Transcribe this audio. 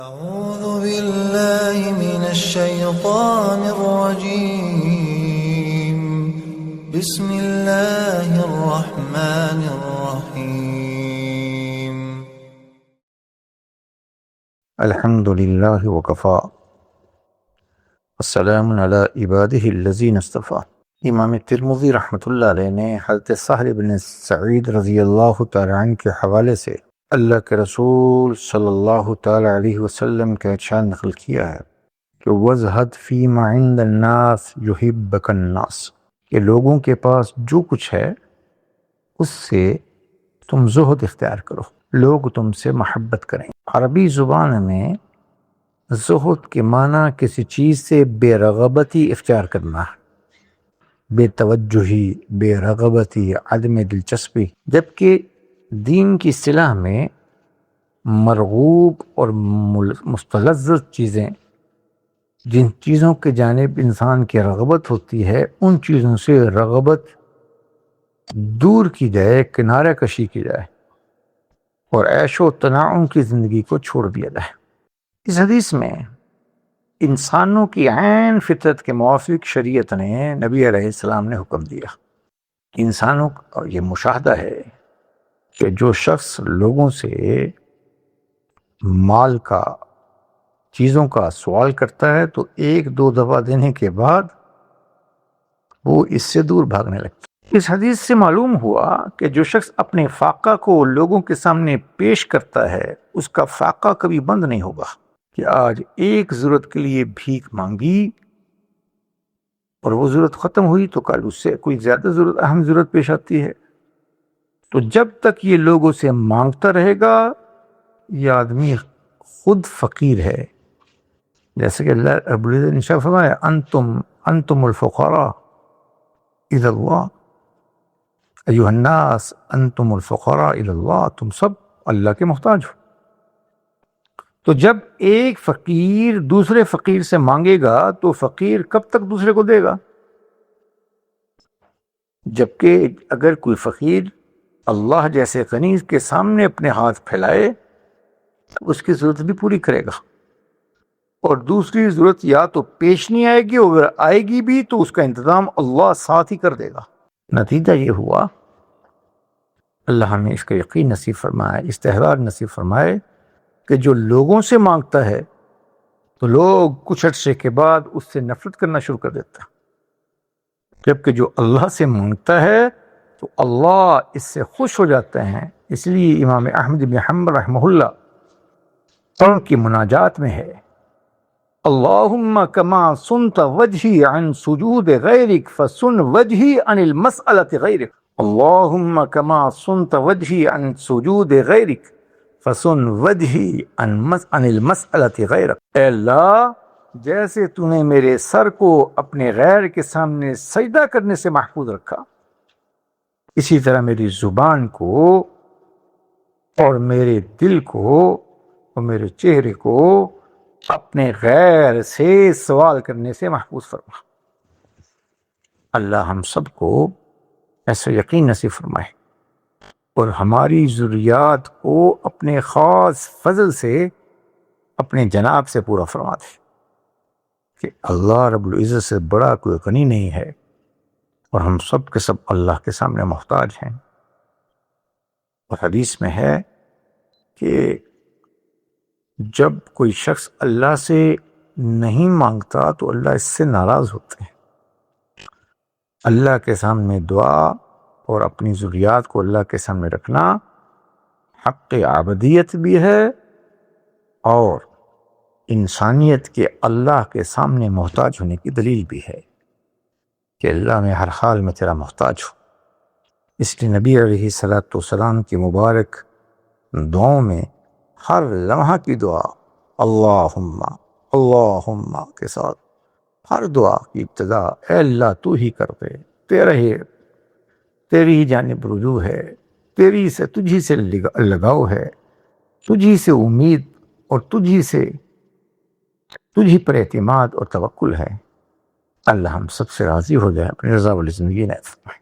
أعوذ بالله من الشيطان الرجيم بسم الله الرحمن الرحيم الحمد لله وكفى والسلام على عباده الذين اصطفى۔ امام ترمذی رحمۃ اللہ علیہ نے حضرت سہل بن سعید رضی اللہ تعالی عنہ کے حوالے سے اللہ کے رسول صلی اللہ تعالی علیہ وسلم کا ارشاد نقل کیا ہے کہ وَازْهَدْ فِي مَا عِندَ النَّاسِ يُحِبَّكَ النَّاسُ، کہ لوگوں کے پاس جو کچھ ہے اس سے تم زہد اختیار کرو، لوگ تم سے محبت کریں۔ عربی زبان میں زہد کے معنی کسی چیز سے بے رغبتی اختیار کرنا ہے، بے توجہی، بے رغبتی، عدم دلچسپی، جبکہ دین کی اصطلاح میں مرغوب اور مستلذذ چیزیں، جن چیزوں کے جانب انسان کی رغبت ہوتی ہے، ان چیزوں سے رغبت دور کی جائے، کنارہ کشی کی جائے اور عیش و تنعم کی زندگی کو چھوڑ دیا جائے۔ اس حدیث میں انسانوں کی عین فطرت کے موافق شریعت نے، نبی علیہ السلام نے حکم دیا۔ انسانوں کا یہ مشاہدہ ہے کہ جو شخص لوگوں سے مال کا، چیزوں کا سوال کرتا ہے تو ایک دو دفعہ دینے کے بعد وہ اس سے دور بھاگنے لگتا ہے۔ اس حدیث سے معلوم ہوا کہ جو شخص اپنے فاقہ کو لوگوں کے سامنے پیش کرتا ہے، اس کا فاقہ کبھی بند نہیں ہوگا کہ آج ایک ضرورت کے لیے بھیک مانگی اور وہ ضرورت ختم ہوئی تو کل اس سے کوئی زیادہ اہم ضرورت پیش آتی ہے۔ تو جب تک یہ لوگوں سے مانگتا رہے گا، یہ آدمی خود فقیر ہے۔ جیسے کہ اللہ رب العزت نے فرمایا انتم الفقراء الی اللہ، ایھا الناس انتم الفقراء الی اللہ، تم سب اللہ کے محتاج ہو۔ تو جب ایک فقیر دوسرے فقیر سے مانگے گا تو فقیر کب تک دوسرے کو دے گا؟ جبکہ اگر کوئی فقیر اللہ جیسے غنی کے سامنے اپنے ہاتھ پھیلائے تو اس کی ضرورت بھی پوری کرے گا، اور دوسری ضرورت یا تو پیش نہیں آئے گی، اگر آئے گی بھی تو اس کا انتظام اللہ ساتھ ہی کر دے گا۔ نتیجہ یہ ہوا، اللہ ہمیں اس کا یقین نصیب فرمائے، استحرار نصیب فرمائے کہ جو لوگوں سے مانگتا ہے تو لوگ کچھ عرصے کے بعد اس سے نفرت کرنا شروع کر دیتا ہے، جبکہ جو اللہ سے مانگتا ہے تو اللہ اس سے خوش ہو جاتے ہیں۔ اس لیے امام احمد بن حنبل رحمہ اللہ ان کی مناجات میں ہے، اللہم کما سنت وجہی عن سجود غیرک فسن وجہی عن المسألة غیرک، اللہم کما سنت وجہی عن سجود غیرک فسن وجہی عن المسألة غیرک، اے اللہ جیسے تو نے میرے سر کو اپنے غیر کے سامنے سجدہ کرنے سے محفوظ رکھا، اسی طرح میری زبان کو اور میرے دل کو اور میرے چہرے کو اپنے غیر سے سوال کرنے سے محفوظ فرما۔ اللہ ہم سب کو ایسا یقین نصیب فرمائے اور ہماری ضروریات کو اپنے خاص فضل سے اپنے جناب سے پورا فرما دے، کہ اللہ رب العزت سے بڑا کوئی غنی نہیں ہے اور ہم سب کے سب اللہ کے سامنے محتاج ہیں۔ اور حدیث میں ہے کہ جب کوئی شخص اللہ سے نہیں مانگتا تو اللہ اس سے ناراض ہوتے ہیں۔ اللہ کے سامنے دعا اور اپنی ضروریات کو اللہ کے سامنے رکھنا حق عبدیت بھی ہے اور انسانیت کے اللہ کے سامنے محتاج ہونے کی دلیل بھی ہے کہ اللہ میں ہر حال میں تیرا محتاج ہوں۔ اس لیے نبی علیہ السلام کی مبارک دعاؤں میں ہر لمحہ کی دعا اللہم کے ساتھ ہر دعا کی ابتدا اے اللہ تو ہی کر دے، تیری ہی جانب رجوع ہے، تجھی سے لگاؤ ہے، تجھی سے امید اور تجھی پر اعتماد اور توکل ہے۔ اللہ ہم سب سے راضی ہو جائے، اپنی رضا والی زندگی نصیب فرمائے۔